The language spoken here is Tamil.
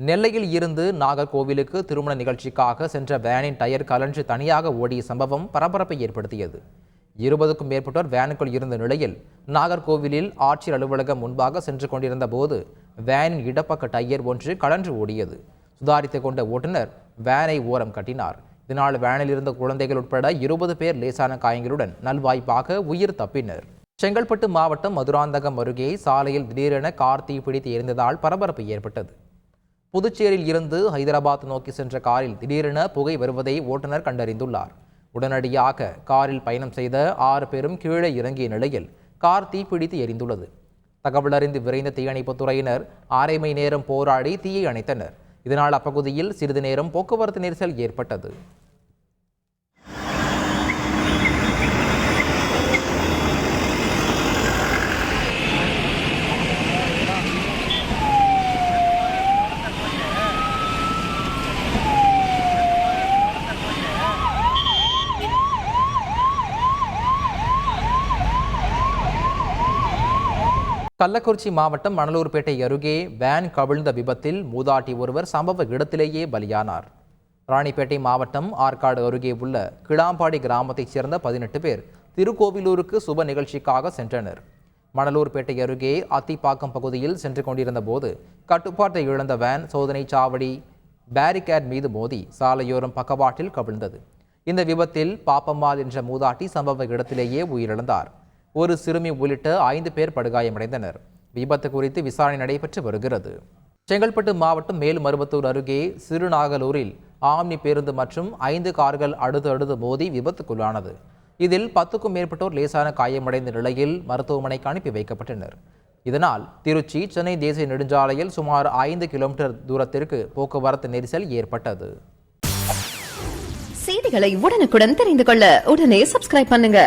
நெல்லையில் இருந்து நாகர்கோவிலுக்கு திருமண நிகழ்ச்சிக்காக சென்ற வேனின் டயர் கலன்று தனியாக ஓடிய சம்பவம் பரபரப்பை ஏற்படுத்தியது. 20க்கும் மேற்பட்டோர் வேனுக்குள் இருந்த நிலையில் நாகர்கோவிலில் ஆட்சியர் அலுவலகம் முன்பாக சென்று கொண்டிருந்த போது வேனின் இடப்பக்க டயர் ஒன்று கலன்று ஓடியது. சுதாரித்துக் கொண்ட ஓட்டுநர் வேனை ஓரம் கட்டினார். இதனால் வேனில் இருந்த குழந்தைகள் உட்பட 20 பேர் லேசான காயங்களுடன் நல்வாய்ப்பாக உயிர் தப்பினர். செங்கல்பட்டு மாவட்டம் மதுராந்தகம் அருகே சாலையில் திடீரென கார் தீப்பிடித்து எரிந்ததால் பரபரப்பு ஏற்பட்டது. புதுச்சேரியில் இருந்து ஹைதராபாத் நோக்கி சென்ற காரில் திடீரென புகை வருவதை ஓட்டுநர் கண்டறிந்துள்ளார். உடனடியாக காரில் பயணம் செய்த 6 பேரும் கீழே இறங்கிய நிலையில் கார் தீப்பிடித்து எரிந்துள்ளது. தகவல் அறிந்து விரைந்த தீயணைப்புத் துறையினர் 1/2 மணி நேரம் போராடி தீயை அணைத்தனர். இதனால் அப்பகுதியில் சிறிது நேரம் போக்குவரத்து நெரிசல் ஏற்பட்டது. கள்ளக்குறிச்சி மாவட்டம் மணலூர்பேட்டை அருகே வேன் கவிழ்ந்த விபத்தில் மூதாட்டி ஒருவர் சம்பவ இடத்திலேயே பலியானார். ராணிப்பேட்டை மாவட்டம் ஆற்காடு அருகே உள்ள கிளாம்பாடி கிராமத்தைச் சேர்ந்த 18 பேர் திருக்கோவிலூருக்கு சுப நிகழ்ச்சிக்காக சென்றனர். மணலூர்பேட்டை அருகே அத்திப்பாக்கம் பகுதியில் சென்று கொண்டிருந்த போது கட்டுப்பாட்டை இழந்த வேன் சோதனை சாவடி பேரிகேட் மீது மோதி சாலையோரம் பக்கவாட்டில் கவிழ்ந்தது. இந்த விபத்தில் பாப்பம்மாள் என்ற மூதாட்டி சம்பவ இடத்திலேயே உயிரிழந்தார். ஒரு சிறுமி உள்ளிட்ட 5 பேர் படுகாயமடைந்தனர். விபத்து குறித்து விசாரணை நடைபெற்று வருகிறது. செங்கல்பட்டு மாவட்டம் மேல்மருவத்தூர் அருகே சிறுநாகலூரில் ஆம்னி பேருந்து மற்றும் 5 கார்கள் அடுத்தடுத்து மோதி விபத்துக்குள்ளானது. இதில் 10க்கும் மேற்பட்டோர் லேசான காயமடைந்த நிலையில் மருத்துவமனைக்கு அனுப்பி வைக்கப்பட்டனர். இதனால் திருச்சி சென்னை தேசிய நெடுஞ்சாலையில் சுமார் 5 கிலோமீட்டர் தூரத்திற்கு போக்குவரத்து நெரிசல் ஏற்பட்டது. செய்திகளை உடனுக்குடன் தெரிந்து கொள்ள உடனே சப்ஸ்கிரைப் பண்ணுங்க.